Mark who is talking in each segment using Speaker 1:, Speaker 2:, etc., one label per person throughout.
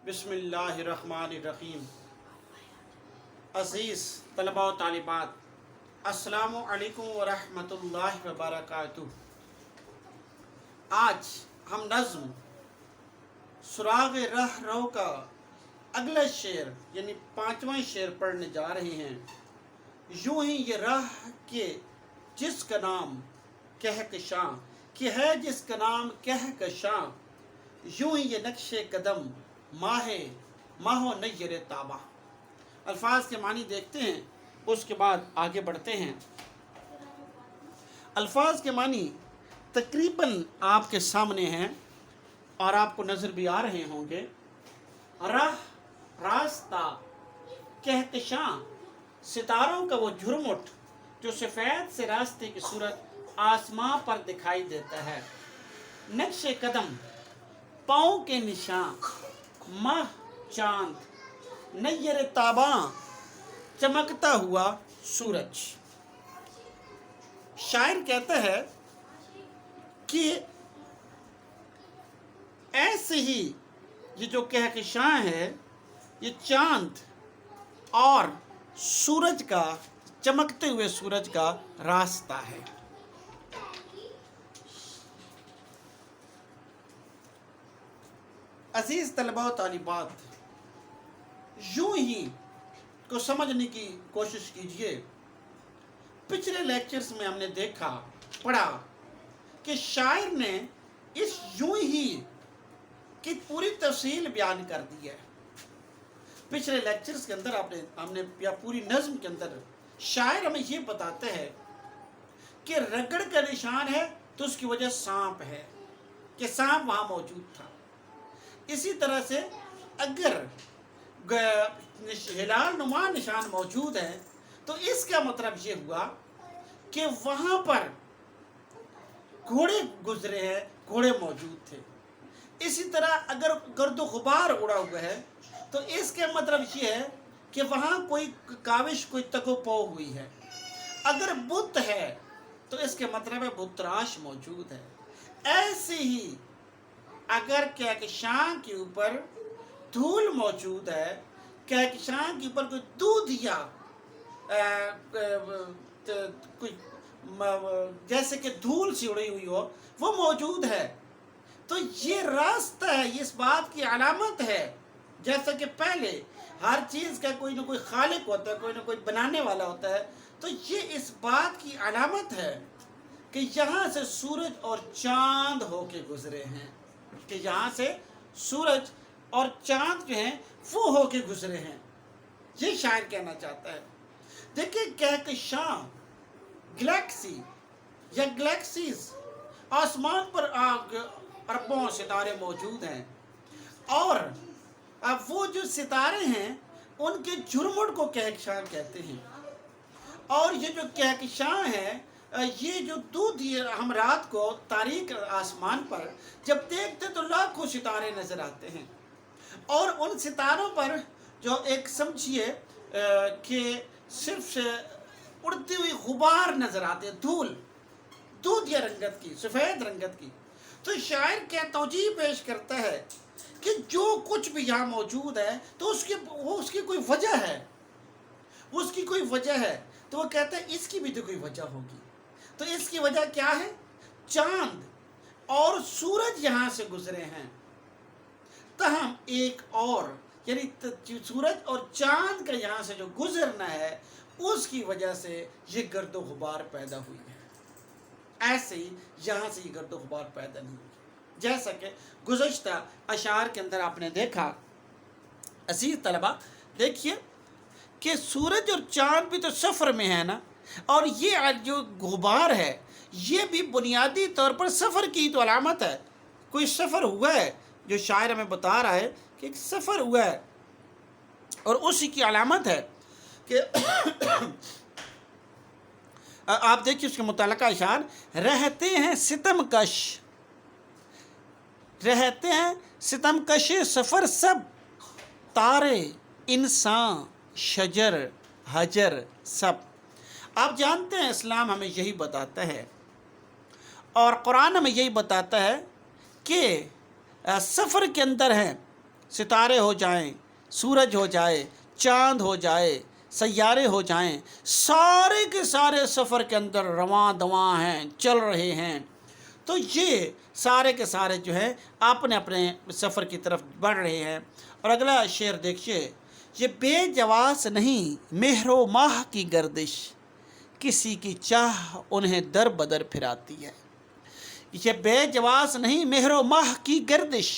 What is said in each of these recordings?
Speaker 1: बिस्मिल्लाहिर्रहमानिर्रहीम। अज़ीज़ तलबा व तालिबात, अस्सलामु अलैकुम व रहमतुल्लाहि व बरकातुहू। आज हम नज़्म सुराग़ रह रो का अगला शेर यानी 5वां शेर पढ़ने जा रहे हैं। यूं ही ये राह के जिसका नाम कहकशां कि है जिसका नाम कहकशां, यूं ही ये नक्शे कदम माहो नय्यर ताबा। अल्फाज के मानी देखते हैं, उसके बाद आगे बढ़ते हैं। अल्फाज के मानी तकरीबन आपके सामने हैं और आपको नज़र भी आ रहे होंगे। राह रास्ता, कहकशां सितारों का वो झुरमुट जो सफ़ेद से रास्ते की सूरत आसमां पर दिखाई देता है। नक्शे कदम पाँव के निशान, माह चांद, नय्यर ताबा चमकता हुआ सूरज। शायर कहता है कि ऐसे ही ये जो कहकशां है, ये चांद और सूरज का, चमकते हुए सूरज का रास्ता है। अजीज़ तलबा व तालिबात, यूं ही को समझने की कोशिश कीजिए। पिछले लेक्चर्स में हमने देखा, पढ़ा कि शायर ने इस यूं ही की पूरी तफसील बयान कर दी है। पिछले लेक्चर्स के अंदर हमने या पूरी नज़्म के अंदर शायर हमें ये बताते हैं कि रगड़ का निशान है तो उसकी वजह सांप है, कि सांप वहाँ मौजूद था। इसी तरह से अगर हिलाल नुमा निशान मौजूद है तो इसका मतलब ये हुआ कि वहाँ पर घोड़े गुजरे हैं, घोड़े मौजूद थे। इसी तरह अगर गर्दो गुबार उड़ा हुआ है तो इसका मतलब ये है कि वहाँ कोई काविश, कोई तकोपो हुई है। अगर बुत है तो इसके मतलब है बुतराश मौजूद है। ऐसे ही अगर कहकशां के ऊपर धूल मौजूद है, कहकशां के ऊपर कोई दूध या कोई जैसे कि धूल सी उड़ी हुई हो, वो मौजूद है, तो ये रास्ता है, ये इस बात की अलामत है। जैसा कि पहले हर चीज़ का कोई ना कोई खालिक होता है, कोई ना कोई बनाने वाला होता है, तो ये इस बात की अलामत है कि यहाँ से सूरज और चांद होके गुजरे हैं, कि यहाँ से सूरज और चांद जो हैं वो होके गुजरे हैं। ये शायर कहना चाहता है। देखिए, कहकशां गैलेक्सी या गैलेक्सीज, आसमान पर अरबों सितारे मौजूद हैं और अब वो जो सितारे हैं उनके झुरमुट को कहकशां कहते हैं। और ये जो कहकशां है, ये जो दूध हम रात को तारीक आसमान पर जब देखते तो लाखों सितारे नज़र आते हैं और उन सितारों पर जो एक समझिए कि सिर्फ से उड़ती हुई गुबार नज़र आते हैं, धूल, दूध या रंगत की, सफ़ेद रंगत की। तो शायर क्या तौजीह पेश करता है कि जो कुछ भी यहाँ मौजूद है तो उसकी कोई वजह है, उसकी कोई वजह है। तो वो कहता है इसकी भी तो कोई वजह होगी। तो इसकी वजह क्या है? चांद और सूरज यहाँ से गुजरे हैं। तहम एक और यानी सूरज और चांद का यहाँ से जो गुजरना है उसकी वजह से ये गर्दो गुबार पैदा हुई है। ऐसे ही यहाँ से ये गर्दो गुबार पैदा नहीं हुई। जैसा कि गुज़श्ता अशार के अंदर आपने देखा। अजीज़ तलबा, देखिए कि सूरज और चांद भी तो सफ़र में है ना, और ये जो गुबार है ये भी बुनियादी तौर पर सफ़र की तो अलामत है। कोई सफ़र हुआ है, जो शायर हमें बता रहा है कि एक सफ़र हुआ है और उसी की अलामत है कि आप देखिए उसके मुतालिका इशार, रहते हैं सितमकश, रहते हैं सितमकश सफ़र सब, तारे इंसान शजर हजर सब। आप जानते हैं इस्लाम हमें यही बताता है और कुरान हमें यही बताता है कि सफ़र के अंदर हैं सितारे हो जाएं, सूरज हो जाए, चांद हो जाए, सैयारे हो जाएं, सारे के सारे सफ़र के अंदर रवां दवां हैं, चल रहे हैं। तो ये सारे के सारे जो है अपने अपने सफ़र की तरफ बढ़ रहे हैं। और अगला शेर देखिए, ये बेजवास नहीं मेहरो माह की गर्दिश, किसी की चाह उन्हें दर बदर फिराती है। ये बेजवास नहीं मेहरो माह की गर्दिश,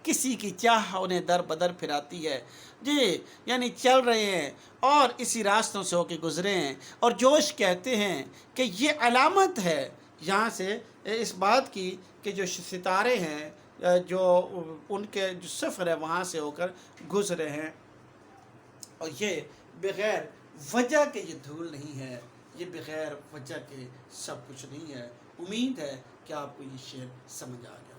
Speaker 1: किसी की चाह उन्हें दर बदर फिराती है। जी, यानी चल रहे हैं और इसी रास्तों से होके गुजरे हैं, और जोश कहते हैं कि ये अलामत है यहाँ से इस बात की कि जो सितारे हैं जो उनके जो सफ़र है वहाँ से होकर गुजरे हैं, और ये बग़ैर वजह के ये धूल नहीं है, ये बग़ैर वजह के सब कुछ नहीं है। उम्मीद है कि आपको ये शेर समझ आ गया।